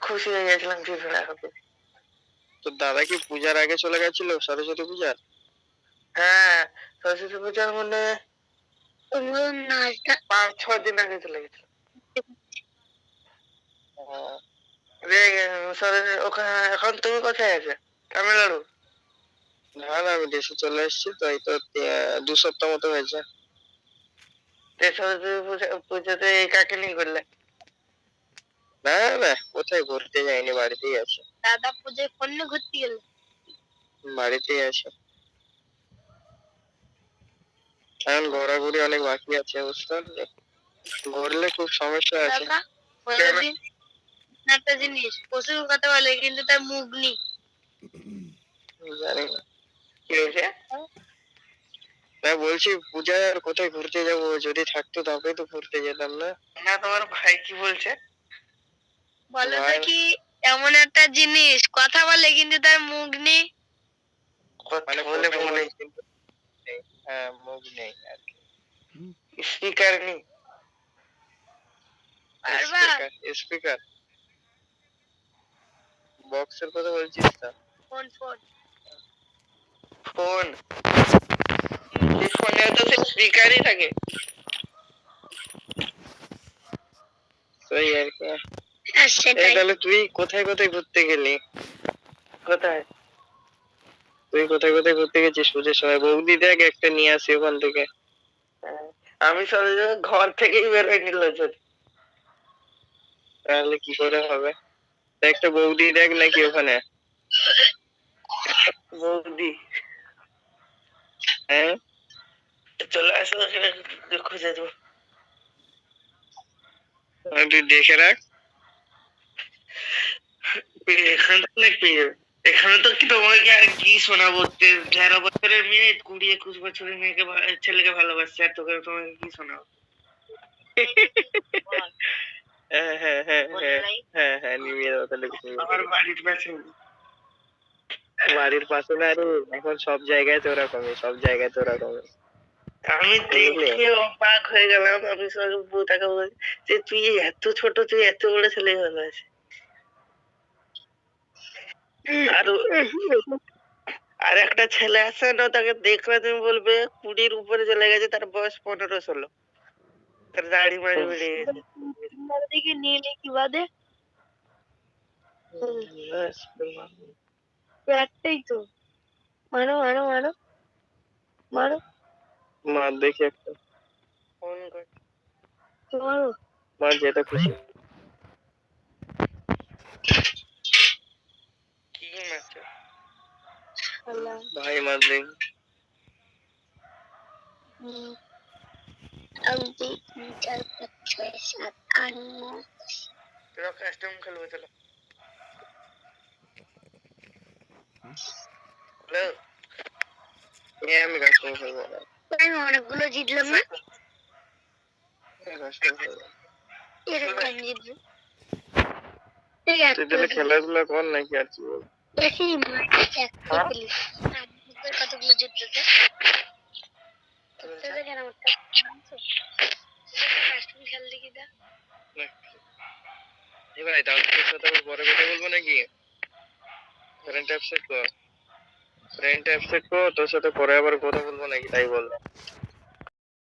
খুশি হয়ে গেছিলাম টিফিন আনতে। তোর দাদা কি পূজার আগে চলে গেছিল, সরস্বতী পূজার? হ্যাঁ, সরস্বতী পূজার মানে 5-6 দিন আগে চলে গেছিল। ওখানে এখন তুমি কোথায় আছো? তামিলনাড়ু? না না, আমি দেশে চলে এসেছি তো, এই তো 2 সপ্তাহ মতো হয়েছে। সরস্বতী পুজোতে কাকে নিয়ে করলে? না না, কোথায় ঘুরতে যাইনি, বাড়িতেই আছে। দাদা পুজোয় ফোন নিয়ে ঘুরতে গেল? বাড়িতেই আছে। এখন ঘোরাঘুরি অনেক বাকি আছে, বুঝতে পারলে? ঘুরলে খুব সমস্যা আছে। একটা জিনিস, প্রচুর কথা বলে কিন্তু তার মুখ নেই। জানি না কি হয়েছে। না, বলছি পূজায় আর কোথায় ঘুরতে যাব, যদি থাকতো তবে তো ঘুরতে যেতাম না। না, তোমার ভাই কি বলছে? বলো তো ভাই কি, এমন একটা জিনিস কথা বলে কিন্তু তার মুখ নেই। মানে বলে কথা মুখ বলে নেই, কিন্তু নেই। হ্যাঁ, মুখ নেই আর কি। স্পিকার নেই। স্পিকার স্পিকার বক্সের কথা বলছিস তো? ফোন ফোন ফোন ফোনে তো স্পিকারই থাকে। সেই আর কি। তাহলে তুই কোথায় কোথায় ঘুরতে গেলি? কোথায়? তুই কোথায় কোথায় ঘুরতে গেছিস পুজোর সময়? বৌদি দেখ একটা নিয়ে আসি ওখান থেকে। আমি সব ঘর থেকেই বেরোয়নি লজ্জাতে। তাহলে কি করে হবে? একটা বৌদি দেখ নাকি ওখানে। বৌদি? হ্যাঁ, চলে আসো, ওখানে খুঁজে দেবো। তুই দেখে রাখ। এখানে তো অনেক পেয়ে যাবে। এখানে তো কি তোমাকে আর কি শোনাবো? 13 বছরের মেয়ে 20-21 বছরের ছেলেকে ভালোবাসছে, আর তোকে তোমাকে কি শোনাবো? হ্যাঁ হ্যাঁ হ্যাঁ হ্যাঁ হ্যাঁ হ্যাঁ, নিয়ে যাবো তাহলে। আমার বাড়ির পাশে। বাড়ির পাশে না রে, এখন সব জায়গায় তো ওরকমই, সব জায়গায় তো ওরকমই। আমি দেখে অবাক হয়ে গেলাম। আমি তাকে বলছি যে তুই এত ছোট, তুই এত বড় ছেলে ভালোবাসিস। আর আর একটা ছেলে আছে না, তাকে দেখলে তুমি বলবে 20-র উপরে চলে গেছে, তার বয়স 15-16। তার দাড়ি মাড়ি বেড়ে গেছে। দিকে নিয়ে নে কি বাদে? একটাই তো। মারো মারো মারো মারো। মার দেখি একটা। ফোন কর, মারো। মার যেটা খুশি। কি মারছো? ভাই মার দেখি। 1 2 3 4 5 6 7 8 9। চলো কাস্টম খেলবো, চলো। হ্যালো, আমি কাস্টম খেলবো না। আমি অনেকগুলো জিতলাম না। কাস্টম খেলবো। এরকম জিতবো। তুই তাহলে খেলাধুলা কর নাকি, আর কি বল? দেখি কতগুলো জিততেছে। কেন কাস্টম খেল দেখি দা। ভাই তাহলে তোর সাথে আবার পরে কথা বলবো নাকি? ফ্রেন্ড অ্যাপসেট কর, ফ্রেন্ড অ্যাপসেট কর, তোর সাথে পরে আবার কথা বলবো নাকি, তাই বল।